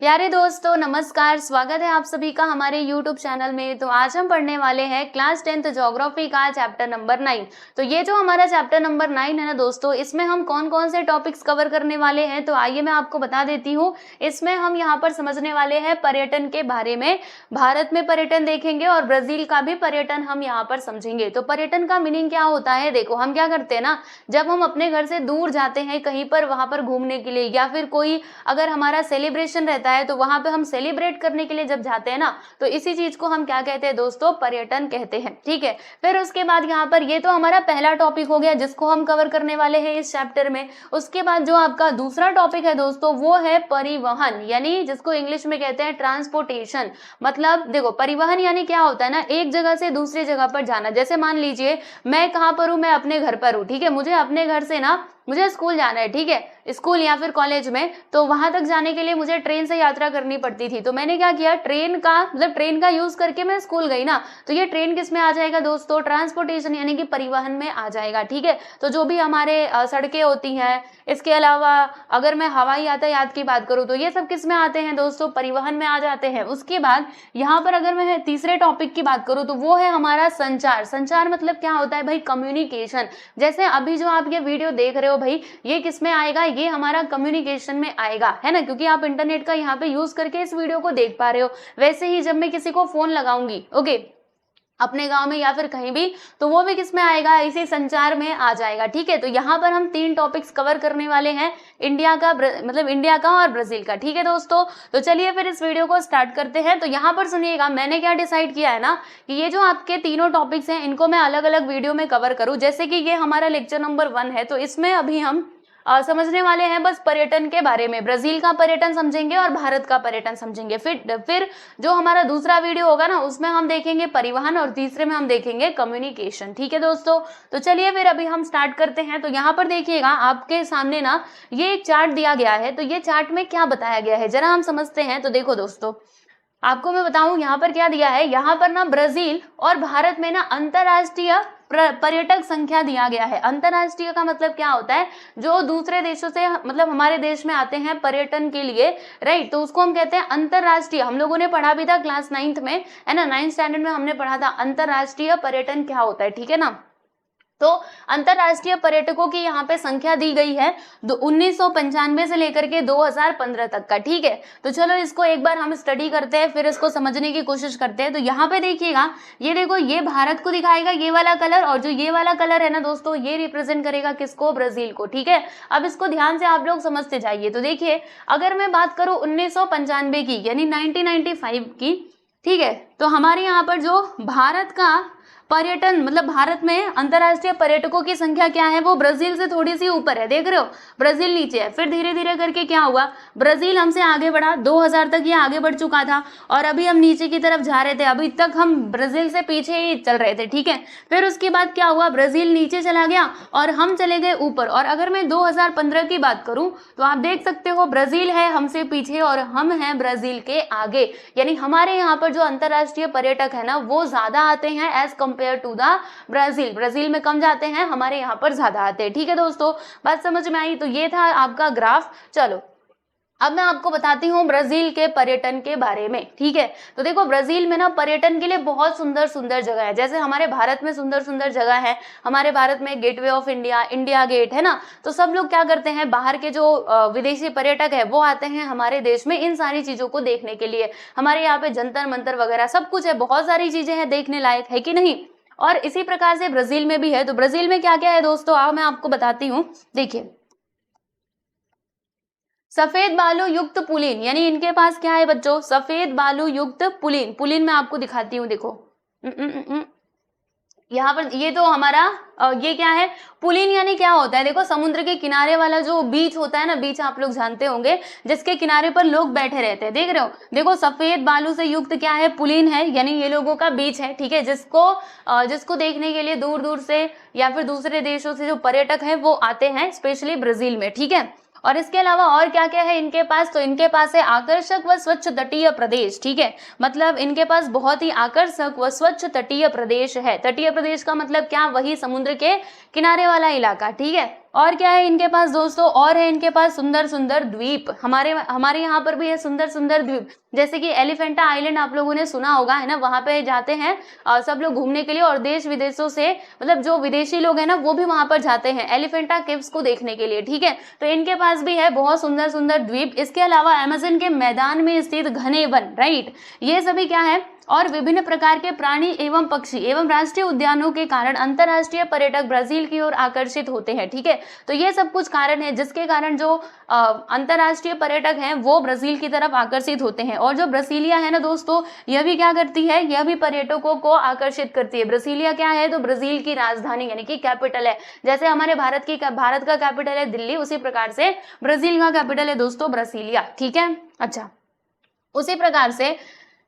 प्यारे दोस्तों नमस्कार, स्वागत है आप सभी का हमारे YouTube चैनल में। तो आज हम पढ़ने वाले हैं क्लास 10th ज्योग्राफी का चैप्टर नंबर 9। तो ये जो हमारा चैप्टर नंबर 9 है ना दोस्तों, इसमें हम कौन कौन से टॉपिक्स कवर करने वाले हैं तो आइए मैं आपको बता देती हूँ। इसमें हम यहाँ पर समझने वाले हैं पर्यटन के बारे में। भारत में पर्यटन देखेंगे और ब्राजील का भी पर्यटन हम यहाँ पर समझेंगे। तो पर्यटन का मीनिंग क्या होता है, देखो हम क्या करते हैं ना, जब हम अपने घर से दूर जाते हैं कहीं पर वहां पर घूमने के लिए, या फिर कोई अगर हमारा सेलिब्रेशन रहता है तो वहां पे हम सेलिब्रेट करने के लिए जब जाते हैं ना, तो इसी चीज को हम क्या कहते हैं दोस्तों, पर्यटन कहते हैं। ठीक है, फिर उसके बाद यहाँ पर ये तो हमारा पहला टॉपिक हो गया जिसको हम कवर करने वाले हैं इस चैप्टर में। उसके बाद जो आपका दूसरा टॉपिक है दोस्तों वो है परिवहन, यानी जिसको इंग्लिश में कहते हैं ट्रांसपोर्टेशन। मतलब देखो परिवहन यानी क्या होता है ना, एक जगह से दूसरी जगह पर जाना। जैसे मान लीजिए मैं कहाँ पर हूँ, मैं अपने घर पर हूँ। ठीक है, मुझे अपने घर से ना मुझे स्कूल जाना है, ठीक है, स्कूल या फिर कॉलेज में, तो वहां तक जाने के लिए मुझे ट्रेन से यात्रा करनी पड़ती थी। तो मैंने क्या किया, ट्रेन का यूज करके मैं स्कूल गई ना, तो ये ट्रेन किस में आ जाएगा दोस्तों, ट्रांसपोर्टेशन यानी कि परिवहन में आ जाएगा। ठीक है, तो जो भी हमारे सड़कें होती हैं, इसके अलावा अगर मैं हवाई यातायात की बात करूँ तो ये सब किस में आते हैं दोस्तों, परिवहन में आ जाते हैं। उसके बाद यहाँ पर अगर मैं तीसरे टॉपिक की बात करूँ तो वो है हमारा संचार। संचार मतलब क्या होता है भाई, कम्युनिकेशन। जैसे अभी जो आप ये वीडियो देख रहे हो भाई, ये किस में आएगा, ये हमारा कम्युनिकेशन में आएगा, है ना, क्योंकि आप इंटरनेट का यहाँ पे यूज करके इस वीडियो को देख पा रहे हो। वैसे ही जब मैं किसी को फोन लगाऊंगी, ओके, अपने गांव में या फिर कहीं भी, तो वो भी किस में आएगा, इसी संचार में आ जाएगा। ठीक है, तो यहाँ पर हम 3 टॉपिक्स कवर करने वाले हैं, इंडिया का मतलब इंडिया का और ब्राजील का। ठीक है दोस्तों, तो चलिए फिर इस वीडियो को स्टार्ट करते हैं। तो यहाँ पर सुनिएगा, मैंने क्या डिसाइड किया है ना कि ये जो आपके तीनों टॉपिक्स हैं इनको मैं अलग अलग वीडियो में कवर करूँ। जैसे कि ये हमारा लेक्चर नंबर 1 है, तो इसमें अभी हम समझने वाले हैं बस पर्यटन के बारे में। ब्राजील का पर्यटन समझेंगे और भारत का पर्यटन समझेंगे। फिर जो हमारा दूसरा वीडियो होगा ना, उसमें हम देखेंगे परिवहन और तीसरे में हम देखेंगे कम्युनिकेशन। ठीक है दोस्तों, तो चलिए फिर अभी हम स्टार्ट करते हैं। तो यहाँ पर देखिएगा आपके सामने ना ये एक चार्ट दिया गया है। तो ये चार्ट में क्या बताया गया है जरा हम समझते हैं। तो देखो दोस्तों, आपको मैं बताऊं यहाँ पर क्या दिया है। यहाँ पर ना ब्राजील और भारत में ना अंतरराष्ट्रीय पर्यटक संख्या दिया गया है। अंतरराष्ट्रीय का मतलब क्या होता है, जो दूसरे देशों से मतलब हमारे देश में आते हैं पर्यटन के लिए, राइट, तो उसको हम कहते हैं अंतरराष्ट्रीय। हम लोगों ने पढ़ा भी था क्लास 9th में, है ना, 9th स्टैंडर्ड में हमने पढ़ा था अंतरराष्ट्रीय पर्यटन क्या होता है। ठीक है ना, तो अंतरराष्ट्रीय पर्यटकों की यहाँ पे संख्या दी गई है 1995 से लेकर के 2015 तक का। ठीक है, तो चलो इसको एक बार हम स्टडी करते हैं, फिर इसको समझने की कोशिश करते हैं। तो यहाँ पे देखिएगा, ये देखो, ये भारत को दिखाएगा ये वाला कलर, और जो ये वाला कलर है ना दोस्तों, ये रिप्रेजेंट करेगा किसको, ब्राजील को। ठीक है, अब इसको ध्यान से आप लोग समझते जाइए। तो देखिए, अगर मैं बात करूं 1995 की यानी 1995 की, ठीक है, तो हमारे यहाँ पर जो भारत का पर्यटन मतलब भारत में अंतरराष्ट्रीय पर्यटकों की संख्या क्या है, वो ब्राजील से थोड़ी सी ऊपर है। देख रहे हो, ब्राजील नीचे है। फिर धीरे धीरे करके क्या हुआ, ब्राजील हमसे आगे बढ़ा, 2000 तक ये आगे बढ़ चुका था और अभी हम नीचे की तरफ जा रहे थे। अभी तक हम ब्राजील से पीछे ही चल रहे थे। ठीक है, फिर उसके बाद क्या हुआ, ब्राजील नीचे चला गया और हम चले गए ऊपर। और अगर मैं 2015 की बात करूं तो आप देख सकते हो, ब्राजील है हमसे पीछे और हम हैं ब्राजील के आगे। यानी हमारे यहाँ पर जो अंतरराष्ट्रीय पर्यटक है ना, वो ज्यादा आते हैं as compare to the Brazil. Brazil में कम जाते हैं, हमारे यहाँ पर ज्यादा आते हैं। ठीक है दोस्तों, बात समझ में आई। तो ये था आपका ग्राफ। चलो अब मैं आपको बताती हूँ ब्राजील के पर्यटन के बारे में। ठीक है, तो देखो ब्राजील में ना पर्यटन के लिए बहुत सुंदर सुंदर जगह है। जैसे हमारे भारत में सुंदर सुंदर जगह है, हमारे भारत में Gateway of India, India Gate, है ना, तो सब लोग क्या करते हैं, बाहर के जो विदेशी पर्यटक है वो आते हैं हमारे देश में इन सारी चीजों को देखने के लिए। हमारे यहाँ पे जंतर मंतर वगैरह सब कुछ है, बहुत सारी चीजें हैं देखने लायक, है कि नहीं। और इसी प्रकार से ब्राजील में भी है। तो ब्राजील में क्या क्या है दोस्तों, आओ मैं आपको बताती हूँ। देखिए, सफेद बालू युक्त पुलिन, यानी इनके पास क्या है बच्चों, सफेद बालू युक्त पुलिन। पुलिन मैं आपको दिखाती हूँ, देखो यहाँ पर ये तो हमारा ये क्या है, पुलिन यानी क्या होता है, देखो समुद्र के किनारे वाला जो बीच होता है ना, बीच आप लोग जानते होंगे, जिसके किनारे पर लोग बैठे रहते हैं। देख रहे हो, देखो सफेद बालू से युक्त क्या है, पुलिन है, यानी ये लोगों का बीच है। ठीक है, जिसको देखने के लिए दूर दूर से या फिर दूसरे देशों से जो पर्यटक है वो आते हैं, स्पेशली ब्राजील में। ठीक है, और इसके अलावा और क्या क्या है इनके पास, तो इनके पास है आकर्षक व स्वच्छ तटीय प्रदेश। ठीक है, मतलब इनके पास बहुत ही आकर्षक व स्वच्छ तटीय प्रदेश है। तटीय प्रदेश का मतलब क्या, वही समुद्र के किनारे वाला इलाका। ठीक है, और क्या है इनके पास दोस्तों, और है इनके पास सुंदर सुंदर द्वीप। हमारे यहाँ पर भी है सुंदर सुंदर द्वीप, जैसे कि एलिफेंटा आइलैंड आप लोगों ने सुना होगा, है ना, वहां पे जाते हैं सब लोग घूमने के लिए, और देश विदेशों से मतलब जो विदेशी लोग हैं ना वो भी वहां पर जाते हैं एलिफेंटा केव्स को देखने के लिए, ठीक है। तो इनके पास भी है बहुत सुंदर सुंदर द्वीप। इसके अलावा अमेज़न के मैदान में स्थित घने वन, राइट, ये सभी क्या है, और विभिन्न प्रकार के प्राणी एवं पक्षी एवं राष्ट्रीय उद्यानों के कारण अंतर्राष्ट्रीय पर्यटक ब्राजील की ओर आकर्षित होते हैं, ठीक है। तो ये सब कुछ कारण है जिसके कारण जो अंतर्राष्ट्रीय पर्यटक हैं वो ब्राजील की तरफ आकर्षित होते हैं। और जो ब्रासीलिया है ना दोस्तों, यह भी क्या करती है, यह भी पर्यटकों को आकर्षित करती है। ब्रासीलिया क्या है, तो ब्राजील की राजधानी यानी कि कैपिटल है। जैसे हमारे भारत का कैपिटल है दिल्ली, उसी प्रकार से ब्राजील का कैपिटल है दोस्तों ब्रासीलिया, ठीक है। अच्छा, उसी प्रकार से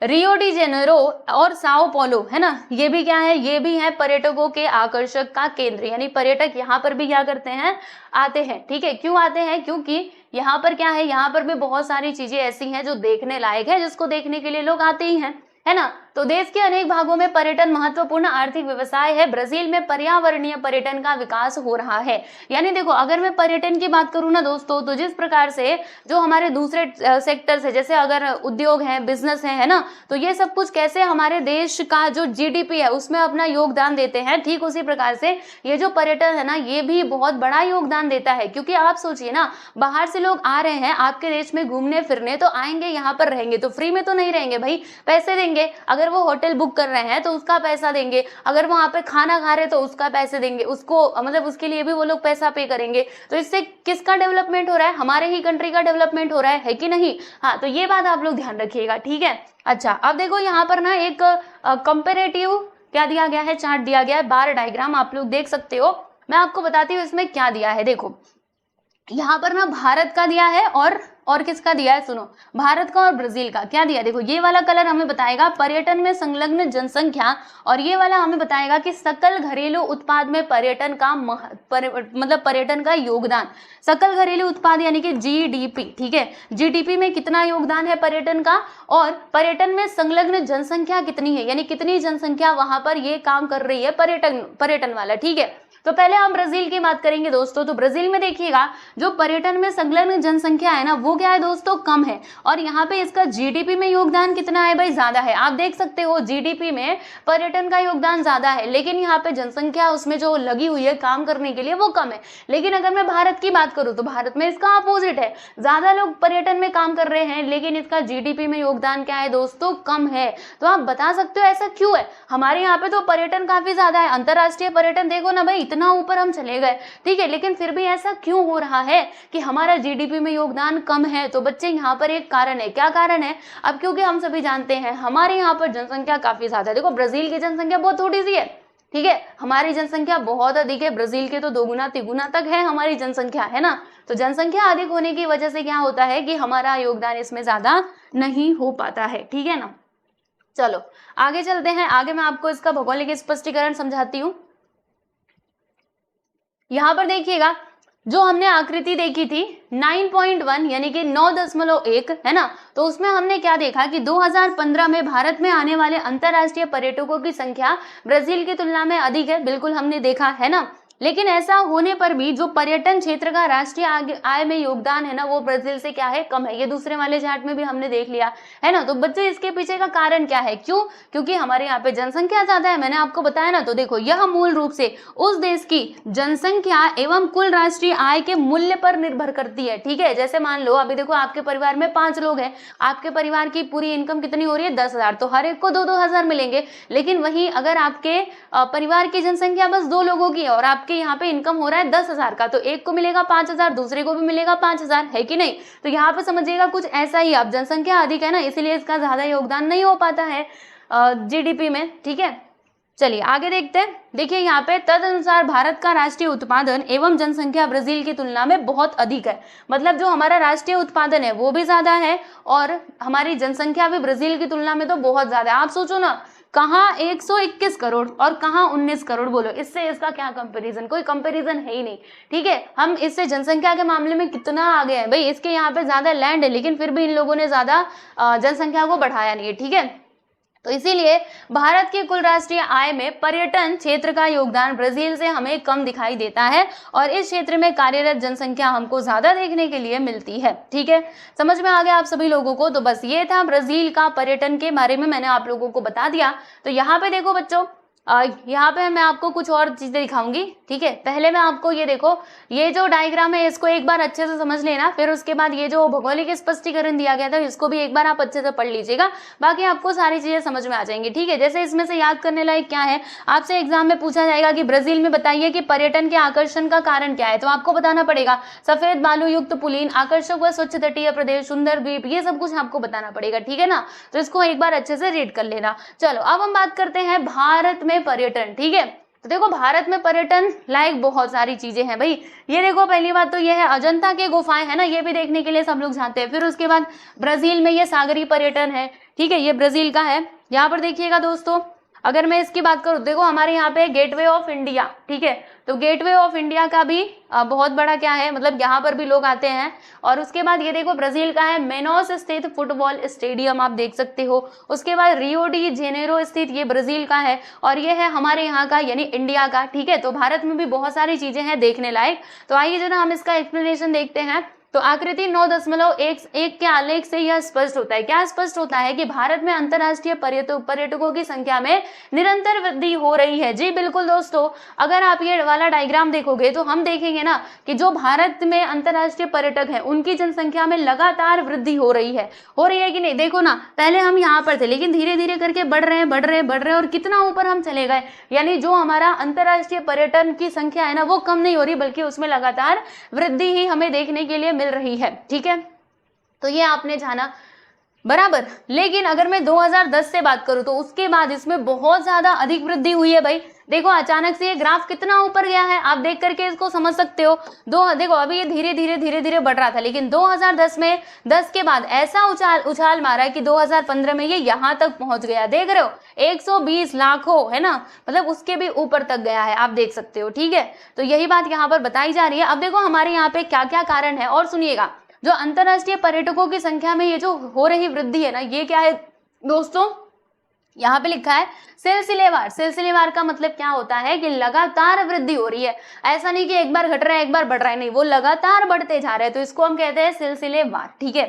रियो डी जेनेरो और साओ पोलो, है ना, ये भी क्या है, ये भी है पर्यटकों के आकर्षक का केंद्र, यानी पर्यटक यहाँ पर भी क्या करते हैं, आते हैं, ठीक है। क्यों आते हैं, क्योंकि यहाँ पर क्या है, यहाँ पर भी बहुत सारी चीजें ऐसी हैं जो देखने लायक है, जिसको देखने के लिए लोग आते ही हैं, है ना। तो देश के अनेक भागों में पर्यटन महत्वपूर्ण आर्थिक व्यवसाय है। ब्राजील में पर्यावरणीय पर्यटन का विकास हो रहा है। यानी देखो, अगर मैं पर्यटन की बात करूं ना दोस्तों, तो जिस प्रकार से जो हमारे दूसरे सेक्टर्स है, जैसे अगर उद्योग है, बिजनेस है ना, तो ये सब कुछ कैसे हमारे देश का जो जीडीपी है उसमें अपना योगदान देते हैं, ठीक उसी प्रकार से ये जो पर्यटन है ना, ये भी बहुत बड़ा योगदान देता है। क्योंकि आप सोचिए ना, बाहर से लोग आ रहे हैं आपके देश में घूमने फिरने, तो आएंगे यहाँ पर रहेंगे, तो फ्री में तो नहीं रहेंगे भाई, पैसे देंगे। अगर वो होटल बुक कर रहे हैं तो उसका पैसा देंगे, अगर वहां पे खाना खा रहे तो उसका पैसे देंगे, उसको मतलब उसके लिए भी वो लोग पैसा पे करेंगे। तो इससे किसका डेवलपमेंट हो रहा है, हमारे ही कंट्री का डेवलपमेंट हो रहा है कि नहीं। हाँ, तो ये बात आप लोग ध्यान रखिएगा, ठीक है। अच्छा, अब देखो यहाँ पर ना एक कंपेरेटिव क्या दिया गया है, चार्ट दिया गया है, बार डायग्राम आप लोग देख सकते हो। मैं आपको बताती हूँ इसमें क्या दिया है। देखो यहाँ पर ना भारत का दिया है और किसका दिया है, सुनो, भारत का और ब्राजील का क्या दिया। देखो ये वाला कलर हमें बताएगा पर्यटन में संलग्न जनसंख्या, और ये वाला हमें बताएगा कि सकल घरेलू उत्पाद में पर्यटन का मतलब पर्यटन का योगदान। सकल घरेलू उत्पाद यानी कि जीडीपी, ठीक है, जीडीपी में कितना योगदान है पर्यटन का, और पर्यटन में संलग्न जनसंख्या कितनी है, यानी कितनी जनसंख्या वहां पर ये काम कर रही है पर्यटन वाला, ठीक है। तो पहले हम ब्राजील की बात करेंगे दोस्तों। तो ब्राजील में देखिएगा जो पर्यटन में संलग्न जनसंख्या है ना, वो क्या है दोस्तों, कम है। और यहाँ पे इसका जीडीपी में योगदान कितना है भाई, ज्यादा है। आप देख सकते हो जीडीपी में पर्यटन का योगदान ज्यादा है, लेकिन यहाँ पे जनसंख्या उसमें जो लगी हुई है काम करने के लिए वो कम है। लेकिन अगर मैं भारत की बात करूँ तो भारत में इसका अपोजिट है, ज्यादा लोग पर्यटन में काम कर रहे हैं, लेकिन इसका जीडीपी में योगदान क्या है दोस्तों, कम है। तो आप बता सकते हो ऐसा क्यों है। हमारे यहाँ पे तो पर्यटन काफी ज्यादा है, अंतरराष्ट्रीय पर्यटन देखो ना भाई, इतना ऊपर हम चले गए, ठीक है, लेकिन फिर भी ऐसा क्यों हो रहा है कि हमारा जीडीपी में योगदान कम है। तो बच्चे यहाँ पर एक कारण है, क्या कारण है, अब क्योंकि हम सभी जानते हैं हमारे यहाँ पर जनसंख्या काफी ज्यादा है। देखो ब्राजील की जनसंख्या बहुत थोड़ी सी है, ठीक है, हमारी जनसंख्या बहुत अधिक है, ब्राजील के तो 2 गुना 3 गुना तक है हमारी जनसंख्या, है ना। तो जनसंख्या अधिक होने की वजह से क्या होता है कि हमारा योगदान इसमें ज्यादा नहीं हो पाता है, ठीक है ना। चलो आगे चलते हैं, आगे मैं आपको इसका भौगोलिक स्पष्टीकरण समझाती हूँ। यहाँ पर देखिएगा जो हमने आकृति देखी थी 9.1 यानी कि 9.1 है ना, तो उसमें हमने क्या देखा कि 2015 में भारत में आने वाले अंतर्राष्ट्रीय पर्यटकों की संख्या ब्राजील की तुलना में अधिक है, बिल्कुल हमने देखा है ना। लेकिन ऐसा होने पर भी जो पर्यटन क्षेत्र का राष्ट्रीय आय में योगदान है ना, वो ब्राजील से क्या है, कम है। ये दूसरे वाले चार्ट में भी हमने देख लिया है ना। तो बच्चे इसके पीछे का कारण क्या है, क्यों, क्योंकि हमारे यहाँ पे जनसंख्या ज्यादा है, मैंने आपको बताया ना। तो देखो यह मूल रूप से उस देश की जनसंख्या एवं कुल राष्ट्रीय आय के मूल्य पर निर्भर करती है, ठीक है। जैसे मान लो अभी देखो आपके परिवार में 5 लोग हैं, आपके परिवार की पूरी इनकम कितनी हो रही है, 10,000, तो हर एक को 2-2 हजार मिलेंगे। लेकिन वहीं अगर आपके परिवार की जनसंख्या बस 2 लोगों की है और आपके यहाँ पे इनकम हो रहा है 10,000 का, तो एक को मिलेगा 5,000, दूसरे को भी मिलेगा 5,000, है कि नहीं। तो यहाँ पे समझिएगा कुछ ऐसा ही, अब जनसंख्या अधिक है ना, इसीलिए इसका ज्यादा योगदान नहीं हो पाता है जीडीपी में, ठीक है। चलिए आगे देखते हैं। देखिए यहाँ पे तदनुसार भारत का राष्ट्रीय उत्पादन एवं जनसंख्या ब्राजील की तुलना में बहुत अधिक है। मतलब जो हमारा राष्ट्रीय उत्पादन है वो भी ज्यादा है और हमारी जनसंख्या भी ब्राजील की तुलना में तो बहुत ज्यादा है। आप सोचो ना, कहाँ 121 करोड़ और कहाँ 19 करोड़, बोलो इससे इसका क्या कंपैरिजन, कोई कंपैरिजन है ही नहीं, ठीक है। हम इससे जनसंख्या के मामले में कितना आगे हैं भाई, इसके यहाँ पे ज्यादा लैंड है लेकिन फिर भी इन लोगों ने ज्यादा जनसंख्या को बढ़ाया नहीं है, ठीक है। तो इसीलिए भारत की कुल राष्ट्रीय आय में पर्यटन क्षेत्र का योगदान ब्राजील से हमें कम दिखाई देता है और इस क्षेत्र में कार्यरत जनसंख्या हमको ज्यादा देखने के लिए मिलती है। ठीक है, समझ में आ गया आप सभी लोगों को। तो बस ये था ब्राजील का पर्यटन के बारे में, मैंने आप लोगों को बता दिया। तो यहाँ पे देखो बच्चों, यहाँ पे मैं आपको कुछ और चीजें दिखाऊंगी। ठीक है, पहले मैं आपको ये देखो, ये जो डायग्राम है इसको एक बार अच्छे से समझ लेना, फिर उसके बाद ये जो भौगोलिक स्पष्टीकरण दिया गया था इसको भी एक बार आप अच्छे से पढ़ लीजिएगा, बाकी आपको सारी चीजें समझ में आ जाएंगी। ठीक है, जैसे इसमें से याद करने लायक क्या है, आपसे एग्जाम में पूछा जाएगा कि ब्राजील में बताइए कि पर्यटन के आकर्षण का कारण क्या है, तो आपको बताना पड़ेगा सफेद बालू युक्त पुलिन, आकर्षक व स्वच्छ तटीय प्रदेश, सुंदर द्वीप, ये सब कुछ आपको बताना पड़ेगा। ठीक है ना, तो इसको एक बार अच्छे से रीड कर लेना। चलो अब हम बात करते हैं भारत में पर्यटन। ठीक है, तो देखो भारत में पर्यटन लायक बहुत सारी चीजें हैं भाई। ये देखो, पहली बात तो ये है अजंता के गुफाएं है ना, ये भी देखने के लिए सब लोग जाते हैं। फिर उसके बाद ब्राजील में ये सागरीय पर्यटन है। ठीक है, ये ब्राजील का है। यहाँ पर देखिएगा दोस्तों, अगर मैं इसकी बात करूँ, देखो हमारे यहाँ पे गेटवे ऑफ इंडिया। ठीक है, तो गेटवे ऑफ इंडिया का भी बहुत बड़ा क्या है, मतलब यहाँ पर भी लोग आते हैं। और उसके बाद ये देखो ब्राजील का है मेनोस स्थित फुटबॉल स्टेडियम, आप देख सकते हो। उसके बाद रियो डी जेनेरो स्थित, ये ब्राजील का है, और ये है हमारे यहाँ का यानी इंडिया का। ठीक है, तो भारत में भी बहुत सारी चीजें हैं देखने लायक। तो आइए जरा हम इसका एक्सप्लेनेशन देखते हैं। तो आकृति 9.1 के आलेख से यह स्पष्ट होता है, क्या स्पष्ट होता है कि भारत में अंतर्राष्ट्रीय पर्यटकों की संख्या में निरंतर वृद्धि हो रही है। जी बिल्कुल दोस्तों, अगर आप ये वाला डायग्राम देखोगे तो हम देखेंगे ना कि जो भारत में अंतर्राष्ट्रीय पर्यटक हैं उनकी जनसंख्या में लगातार वृद्धि हो रही है कि नहीं। देखो ना, पहले हम यहाँ पर थे लेकिन धीरे धीरे करके बढ़ रहे और कितना ऊपर हम चले गए, यानी जो हमारा अंतर्राष्ट्रीय पर्यटन की संख्या है ना वो कम नहीं हो रही बल्कि उसमें लगातार वृद्धि ही हमें देखने के लिए मिल रही है। ठीक है, तो ये आपने जाना बराबर। लेकिन अगर मैं 2010 से बात करूं तो उसके बाद इसमें बहुत ज्यादा अधिक वृद्धि हुई है भाई। देखो अचानक से ये ग्राफ कितना ऊपर गया है, आप देख करके इसको समझ सकते हो। देखो अभी ये धीरे धीरे बढ़ रहा था, लेकिन 2010 में 10 के बाद ऐसा उछाल मारा कि 2015 में ये यहाँ तक पहुंच गया। देख रहे हो 120 लाखों है ना, मतलब उसके भी ऊपर तक गया है, आप देख सकते हो। ठीक है, तो यही बात यहाँ पर बताई जा रही है। अब देखो हमारे यहाँ पे क्या क्या कारण है, और सुनिएगा, जो अंतरराष्ट्रीय पर्यटकों की संख्या में ये जो हो रही वृद्धि है ना, ये क्या है दोस्तों, यहाँ पे लिखा है सिलसिलेवार। सिलसिलेवार का मतलब क्या होता है कि लगातार वृद्धि हो रही है, ऐसा नहीं कि एक बार घट रहा है एक बार बढ़ रहा है, नहीं, वो लगातार बढ़ते जा रहे हैं, तो इसको हम कहते हैं सिलसिलेवार। ठीक है,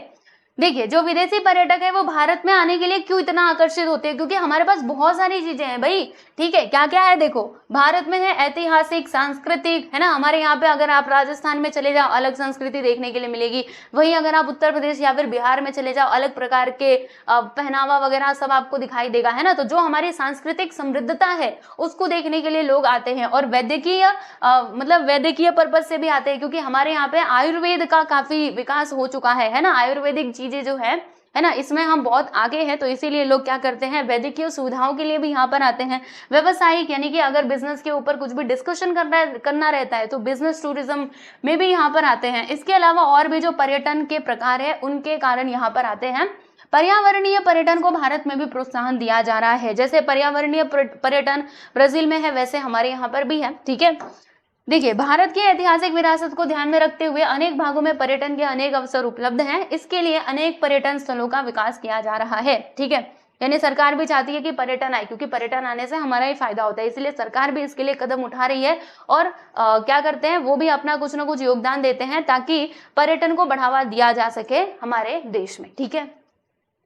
देखिए जो विदेशी पर्यटक है वो भारत में आने के लिए क्यों इतना आकर्षित होते हैं, क्योंकि हमारे पास बहुत सारी चीजें हैं भाई। ठीक है, क्या क्या है देखो, भारत में है ऐतिहासिक, सांस्कृतिक, है ना, हमारे यहाँ पे अगर आप राजस्थान में चले जाओ अलग संस्कृति देखने के लिए मिलेगी, वहीं अगर आप उत्तर प्रदेश या फिर बिहार में चले जाओ अलग प्रकार के पहनावा वगैरह सब आपको दिखाई देगा, है ना। तो जो हमारी सांस्कृतिक समृद्धता है उसको देखने के लिए लोग आते हैं, और वैद्यकीय मतलब वैद्यकीय पर्पज से भी आते हैं, क्योंकि हमारे यहाँ पे आयुर्वेद का काफी विकास हो चुका है ना, आयुर्वेदिक चीजें जो है ना, इसमें हम बहुत आगे हैं, तो इसीलिए लोग क्या करते हैं, वैद्यकीय सुविधाओं के लिए भी यहाँ पर आते हैं। व्यवसायिक यानी कि अगर बिजनेस के ऊपर कुछ भी डिस्कशन करना रहता है तो बिजनेस टूरिज्म में भी यहाँ पर आते हैं। इसके अलावा और भी जो पर्यटन के प्रकार है उनके कारण यहाँ पर आते हैं। पर्यावरणीय पर्यटन को भारत में भी प्रोत्साहन दिया जा रहा है, जैसे पर्यावरणीय पर्यटन ब्राजील में है वैसे हमारे यहाँ पर भी है। ठीक है, देखिए भारत की ऐतिहासिक विरासत को ध्यान में रखते हुए अनेक भागों में पर्यटन के अनेक अवसर उपलब्ध हैं, इसके लिए अनेक पर्यटन स्थलों का विकास किया जा रहा है। ठीक है, यानी सरकार भी चाहती है कि पर्यटन आए, क्योंकि पर्यटन आने से हमारा ही फायदा होता है, इसलिए सरकार भी इसके लिए कदम उठा रही है, और क्या करते हैं वो भी अपना कुछ ना कुछ योगदान देते हैं ताकि पर्यटन को बढ़ावा दिया जा सके हमारे देश में। ठीक है,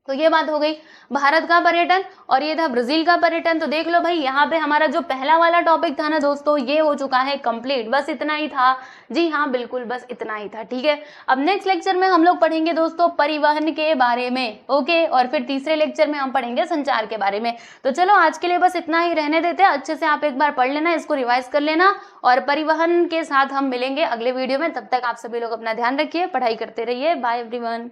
तो ये बात हो गई भारत का पर्यटन, और ये था ब्राजील का पर्यटन। तो देख लो भाई, यहाँ पे हमारा जो पहला वाला टॉपिक था ना दोस्तों, ये हो चुका है कंप्लीट, बस इतना ही था। जी हाँ बिल्कुल, बस इतना ही था। ठीक है, अब नेक्स्ट लेक्चर में हम लोग पढ़ेंगे दोस्तों परिवहन के बारे में, ओके, और फिर तीसरे लेक्चर में हम पढ़ेंगे संचार के बारे में। तो चलो आज के लिए बस इतना ही रहने देते हैं, अच्छे से आप एक बार पढ़ लेना, इसको रिवाइज कर लेना, और परिवहन के साथ हम मिलेंगे अगले वीडियो में। तब तक आप सभी लोग अपना ध्यान रखिए, पढ़ाई करते रहिए। Bye everyone.